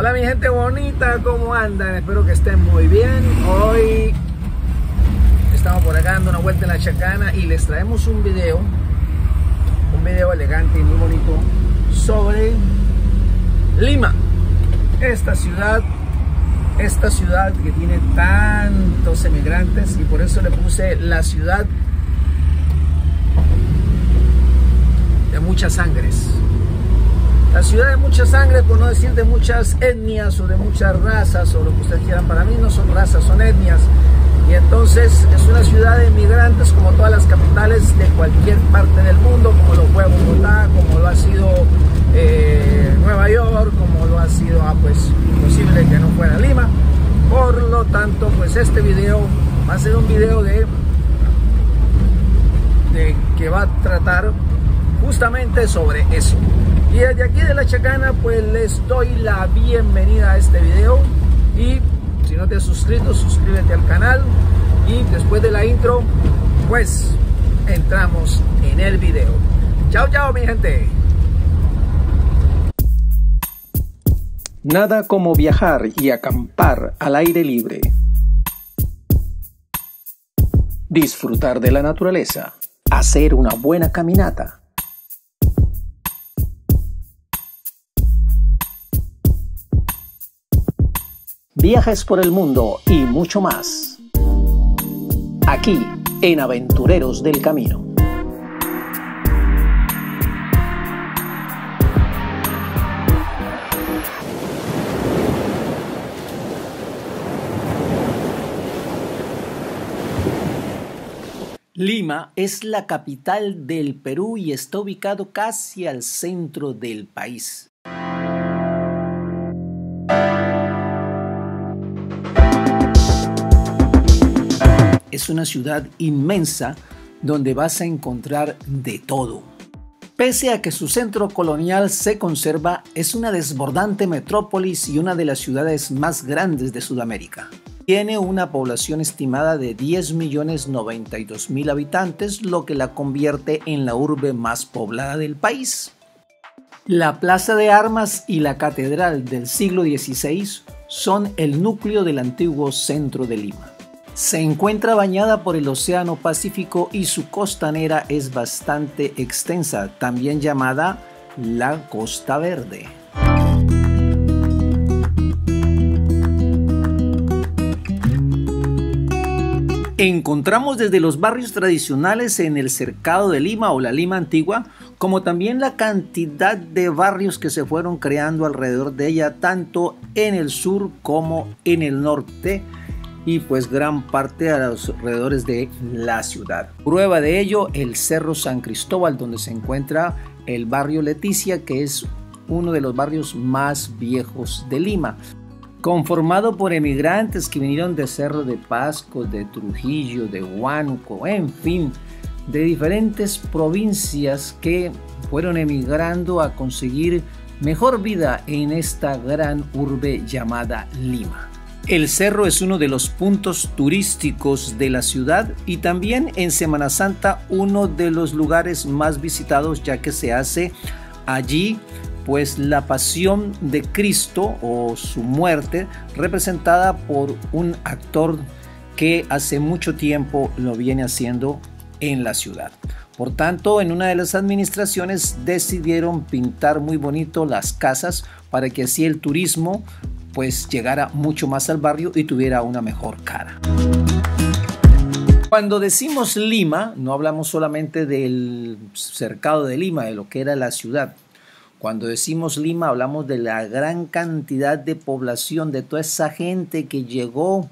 Hola mi gente bonita, ¿cómo andan? Espero que estén muy bien. Hoy estamos por acá dando una vuelta en la Chacana y les traemos un video elegante y muy bonito sobre Lima, esta ciudad que tiene tantos emigrantes, y por eso le puse la ciudad de muchas sangres. La ciudad de muchas sangres, por no decir de muchas etnias o de muchas razas o lo que ustedes quieran. Para mí no son razas, son etnias. Y entonces es una ciudad de inmigrantes como todas las capitales de cualquier parte del mundo, como lo fue Bogotá, como lo ha sido Nueva York, como lo ha sido, pues imposible que no fuera Lima. Por lo tanto, pues este video va a ser un video de que va a tratar justamente sobre eso. Y desde aquí de la Chacana pues les doy la bienvenida a este video, y si no te has suscrito, suscríbete al canal, y después de la intro pues entramos en el video. Chao chao mi gente. Nada como viajar y acampar al aire libre. Disfrutar de la naturaleza, hacer una buena caminata. Viajes por el mundo y mucho más. Aquí en Aventureros del Camino. Lima es la capital del Perú y está ubicado casi al centro del país. Es una ciudad inmensa donde vas a encontrar de todo. Pese a que su centro colonial se conserva, es una desbordante metrópolis y una de las ciudades más grandes de Sudamérica. Tiene una población estimada de 10.092.000 habitantes, lo que la convierte en la urbe más poblada del país. La Plaza de Armas y la Catedral del siglo XVI son el núcleo del antiguo centro de Lima. Se encuentra bañada por el Océano Pacífico y su costanera es bastante extensa, también llamada la Costa Verde. Encontramos desde los barrios tradicionales en el Cercado de Lima o la Lima Antigua, como también la cantidad de barrios que se fueron creando alrededor de ella, tanto en el sur como en el norte, y pues gran parte a los alrededores de la ciudad. Prueba de ello, el Cerro San Cristóbal, donde se encuentra el barrio Leticia, que es uno de los barrios más viejos de Lima, conformado por emigrantes que vinieron de Cerro de Pasco, de Trujillo, de Huánuco, en fin, de diferentes provincias que fueron emigrando a conseguir mejor vida en esta gran urbe llamada Lima. El cerro es uno de los puntos turísticos de la ciudad y también en Semana Santa uno de los lugares más visitados, ya que se hace allí pues la pasión de Cristo o su muerte, representada por un actor que hace mucho tiempo lo viene haciendo en la ciudad. Por tanto, en una de las administraciones decidieron pintar muy bonito las casas para que así el turismo pues llegara mucho más al barrio y tuviera una mejor cara. Cuando decimos Lima, no hablamos solamente del cercado de Lima, de lo que era la ciudad. Cuando decimos Lima, hablamos de la gran cantidad de población, de toda esa gente que llegó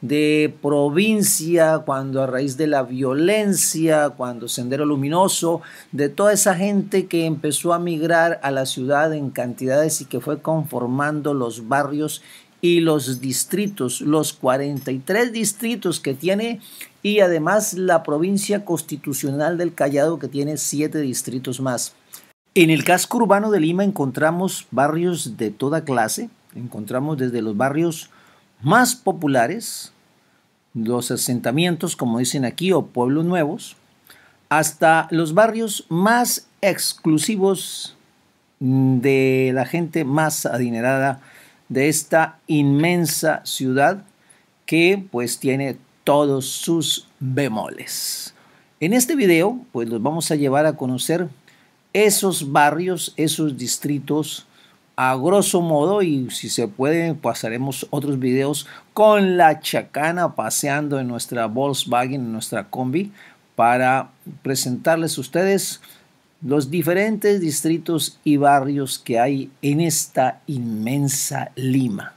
de provincia, cuando a raíz de la violencia, cuando Sendero Luminoso, de toda esa gente que empezó a migrar a la ciudad en cantidades y que fue conformando los barrios y los distritos, los 43 distritos que tiene, y además la provincia constitucional del Callao, que tiene 7 distritos más. En el casco urbano de Lima encontramos barrios de toda clase, encontramos desde los barrios más populares, los asentamientos, como dicen aquí, o pueblos nuevos, hasta los barrios más exclusivos de la gente más adinerada de esta inmensa ciudad que pues tiene todos sus bemoles. En este video pues los vamos a llevar a conocer esos barrios, esos distritos a grosso modo, y si se puede pasaremos otros videos con la chacana paseando en nuestra Volkswagen, en nuestra combi, para presentarles a ustedes los diferentes distritos y barrios que hay en esta inmensa Lima.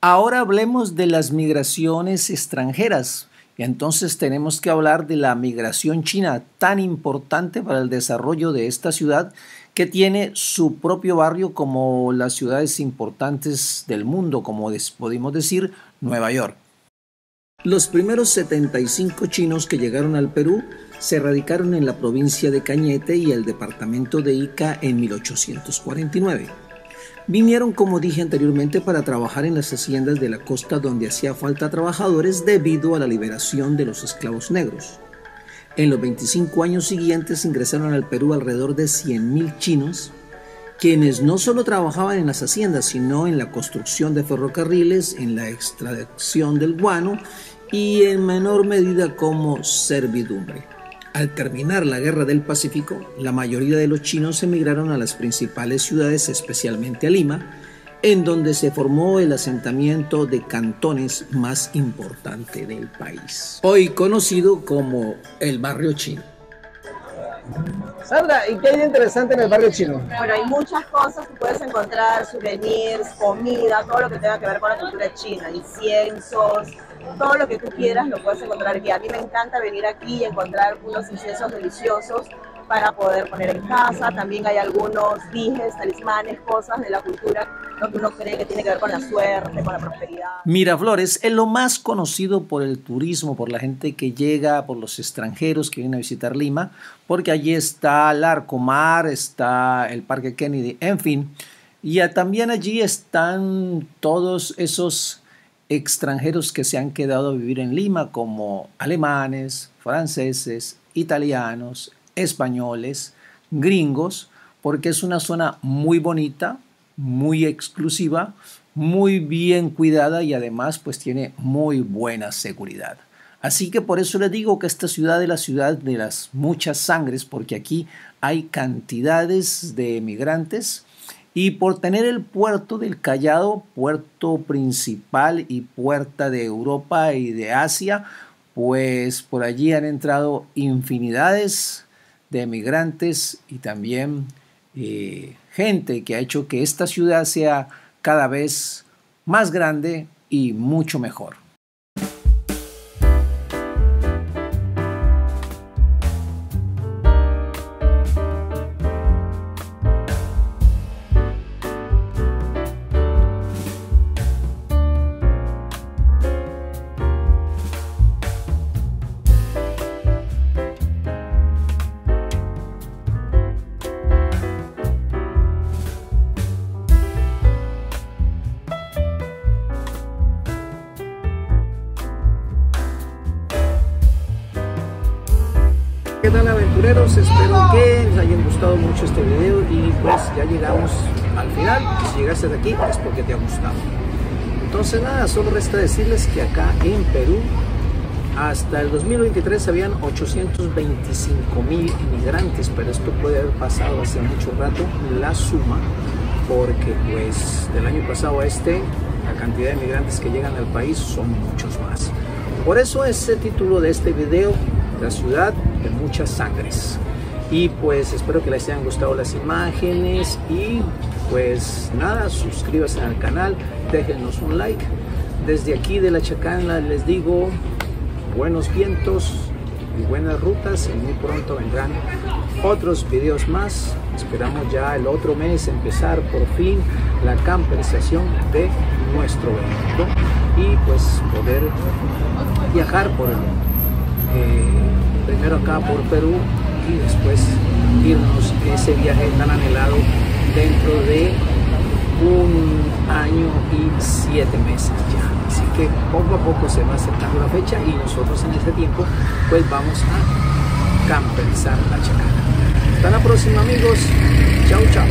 Ahora hablemos de las migraciones extranjeras. Y entonces tenemos que hablar de la migración china, tan importante para el desarrollo de esta ciudad, que tiene su propio barrio como las ciudades importantes del mundo, como podemos decir Nueva York. Los primeros 75 chinos que llegaron al Perú se radicaron en la provincia de Cañete y el departamento de Ica en 1849. Vinieron, como dije anteriormente, para trabajar en las haciendas de la costa donde hacía falta trabajadores debido a la liberación de los esclavos negros. En los 25 años siguientes ingresaron al Perú alrededor de 100.000 chinos, quienes no solo trabajaban en las haciendas, sino en la construcción de ferrocarriles, en la extracción del guano y en menor medida como servidumbre. Al terminar la Guerra del Pacífico, la mayoría de los chinos emigraron a las principales ciudades, especialmente a Lima, en donde se formó el asentamiento de cantones más importante del país, hoy conocido como el barrio chino. Sandra, ¿y qué hay de interesante en el barrio chino? Bueno, hay muchas cosas que puedes encontrar, souvenirs, comida, todo lo que tenga que ver con la cultura china, inciensos, todo lo que tú quieras lo puedes encontrar aquí. A mí me encanta venir aquí y encontrar unos inciensos deliciosos para poder poner en casa. También hay algunos dijes, talismanes, cosas de la cultura, lo que uno cree que tiene que ver con la suerte, con la prosperidad. Miraflores es lo más conocido por el turismo, por la gente que llega, por los extranjeros que vienen a visitar Lima, porque allí está Larcomar, está el Parque Kennedy, en fin. Y también allí están todos esos extranjeros que se han quedado a vivir en Lima, como alemanes, franceses, italianos, españoles, gringos, porque es una zona muy bonita, muy exclusiva, muy bien cuidada y además pues tiene muy buena seguridad. Así que por eso les digo que esta ciudad es la ciudad de las muchas sangres, porque aquí hay cantidades de emigrantes. Y por tener el puerto del Callao, puerto principal y puerta de Europa y de Asia, pues por allí han entrado infinidades de emigrantes y también gente que ha hecho que esta ciudad sea cada vez más grande y mucho mejor. ¿Qué tal, aventureros? Espero que les haya gustado mucho este video y pues ya llegamos al final. Si llegaste de aquí es porque te ha gustado. Entonces nada, solo resta decirles que acá en Perú hasta el 2023 habían 825.000 inmigrantes, pero esto puede haber pasado hace mucho rato la suma, porque pues del año pasado a este la cantidad de inmigrantes que llegan al país son muchos más. Por eso es el título de este video, la ciudad de muchas sangres. Y pues espero que les hayan gustado las imágenes y pues nada, suscríbanse al canal, déjenos un like. Desde aquí de la Chacana les digo buenos vientos y buenas rutas, y muy pronto vendrán otros videos más. Esperamos ya el otro mes empezar por fin la camperización de nuestro vehículo y pues poder viajar por el mundo. primero acá por Perú y después irnos ese viaje tan anhelado dentro de 1 año y 7 meses ya. Así que poco a poco se va acercando la fecha y nosotros en ese tiempo pues vamos a camperizar la Chacana. Hasta la próxima, amigos. Chao, chao.